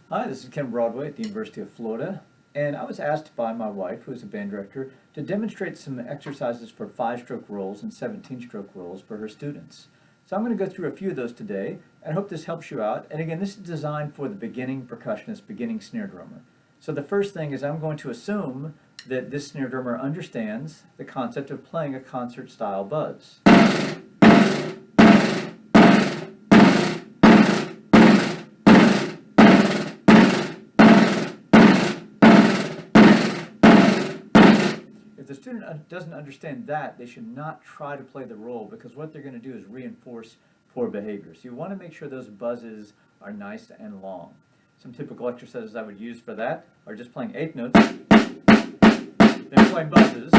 Hi, this is Ken Broadway at the University of Florida, and I was asked by my wife, who is a band director, to demonstrate some exercises for 5-stroke rolls and 17-stroke rolls for her students. So I'm going to go through a few of those today, and I hope this helps you out. And again, this is designed for the beginning percussionist, beginning snare drummer. So the first thing is I'm going to assume that this snare drummer understands the concept of playing a concert-style buzz. If the student doesn't understand that, they should not try to play the roll, because what they're going to do is reinforce poor behavior. So you want to make sure those buzzes are nice and long. Some typical exercises I would use for that are just playing 8th notes, then playing buzzes,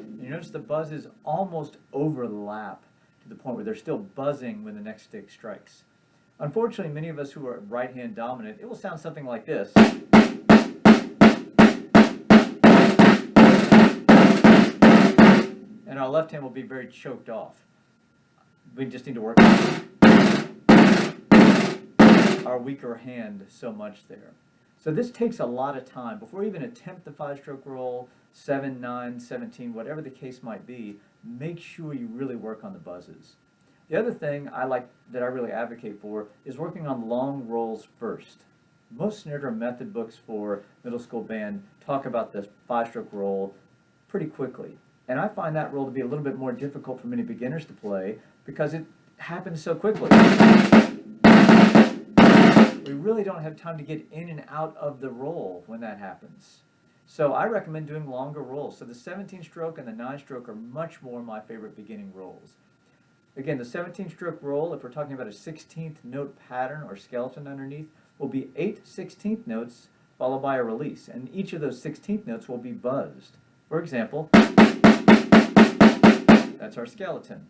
and you notice the buzzes almost overlap to the point where they're still buzzing when the next stick strikes. Unfortunately, many of us who are right-hand dominant, it will sound something like this. And our left hand will be very choked off. We just need to work on our weaker hand so much there. So this takes a lot of time. Before we even attempt the 5-stroke roll, 7, 9, 17, whatever the case might be, make sure you really work on the buzzes. The other thing that I really advocate for is working on long rolls first. Most snare drum method books for middle school band talk about the 5-stroke roll pretty quickly. And I find that roll to be a little bit more difficult for many beginners to play because it happens so quickly. We really don't have time to get in and out of the roll when that happens. So I recommend doing longer rolls. So the 17-stroke and the 9-stroke are much more my favorite beginning rolls. Again, the 17-stroke roll, if we're talking about a 16th note pattern or skeleton underneath, will be 8 16th notes followed by a release. And each of those 16th notes will be buzzed. For example, that's our skeleton.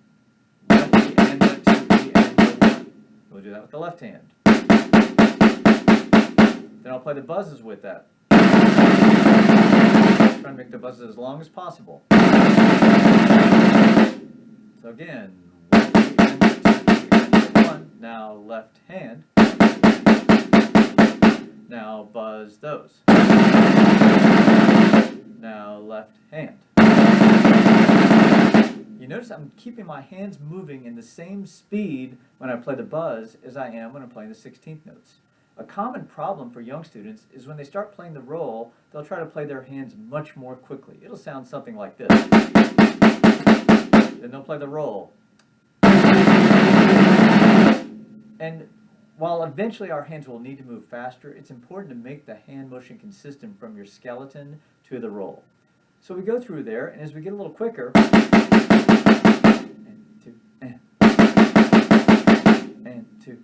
1 E and a 2 E and a 1. We'll do that with the left hand. Then I'll play the buzzes with that. Try to make the buzzes as long as possible. So again, 1 E and a 2 E and a 1. Now left hand. Now buzz those. Now left hand. You notice I'm keeping my hands moving in the same speed when I play the buzz as I am when I'm playing the 16th notes. A common problem for young students is when they start playing the roll, they'll try to play their hands much more quickly. It'll sound something like this. Then they'll play the roll. And while eventually our hands will need to move faster, it's important to make the hand motion consistent from your skeleton to the roll. So we go through there, and as we get a little quicker, and 2, and 2, and 2,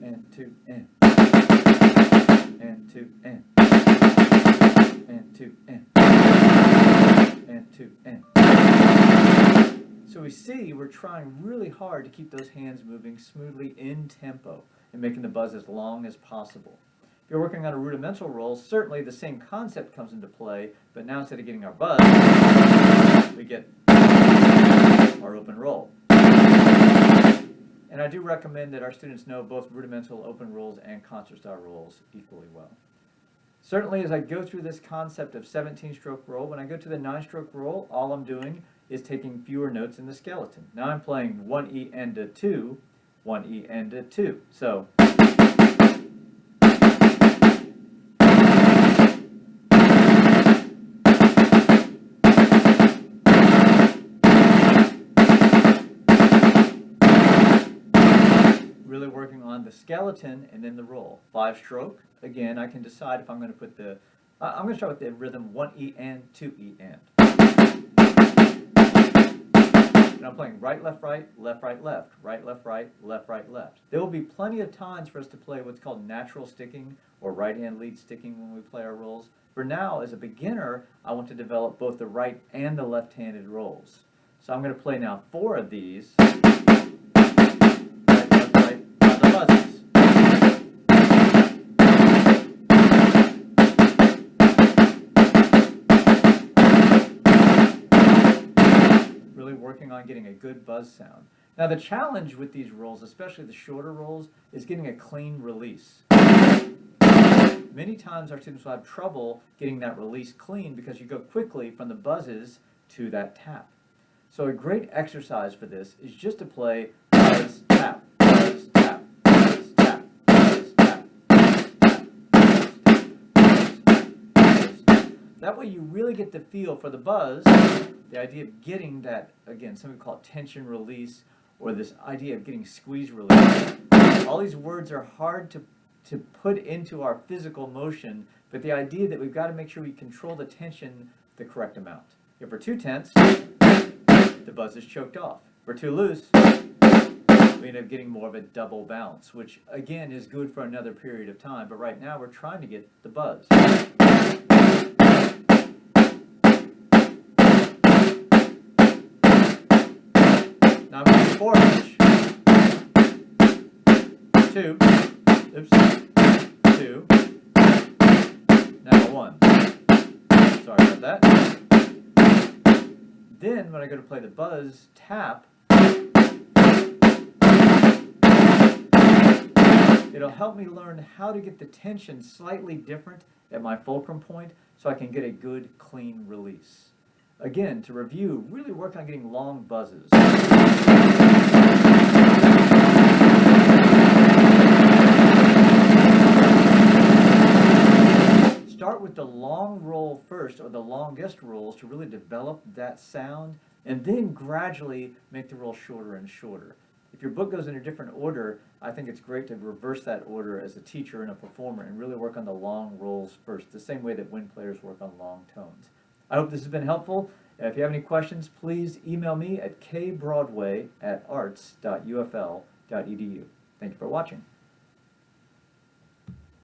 and 2, and 2, and 2, and 2, and. So we see we're trying really hard to keep those hands moving smoothly in tempo and making the buzz as long as possible. If you're working on a rudimental roll, certainly the same concept comes into play, but now instead of getting our buzz, we get our open roll. And I do recommend that our students know both rudimental open rolls and concert-style rolls equally well. Certainly as I go through this concept of 17-stroke roll, when I go to the 9-stroke roll, all I'm doing is taking fewer notes in the skeleton. Now I'm playing 1 E and a 2, 1 E and a 2. So really working on the skeleton and then the roll. 5-stroke, again, I can decide if I'm going to put the, I'm going to start with the rhythm 1 E and 2 E and. And I'm playing right, left, right, left, right, left, right, left, right, left, right, left. There will be plenty of times for us to play what's called natural sticking or right hand lead sticking when we play our rolls. For now, as a beginner, I want to develop both the right and the left-handed rolls. So I'm going to play now 4 of these. Right, left, right, the buzzes. on getting a good buzz sound. Now the challenge with these rolls, especially the shorter rolls, is getting a clean release. Many times our students will have trouble getting that release clean because you go quickly from the buzzes to that tap. So a great exercise for this is just to play buzz, tap, buzz, tap, buzz, tap, buzz, tap, buzz, tap, buzz, tap, buzz, tap. That way you really get the feel for the buzz, the idea of getting that, again, some people call it tension release, or this idea of getting squeeze release. All these words are hard to put into our physical motion, but the idea that we've got to make sure we control the tension the correct amount. If we're too tense, the buzz is choked off. If we're too loose, we end up getting more of a double bounce, which again is good for another period of time, but right now we're trying to get the buzz. Now I'm going to 4-inch. 2. Oops. 2. Now 1. Sorry about that. Then when I go to play the buzz tap, it'll help me learn how to get the tension slightly different at my fulcrum point so I can get a good clean release. Again, to review, really work on getting long buzzes. Start with the long roll first, or the longest rolls, to really develop that sound, and then gradually make the roll shorter and shorter. If your book goes in a different order, I think it's great to reverse that order as a teacher and a performer and really work on the long rolls first, the same way that wind players work on long tones. I hope this has been helpful. If you have any questions, please email me at kbroadway@arts.ufl.edu. Thank you for watching.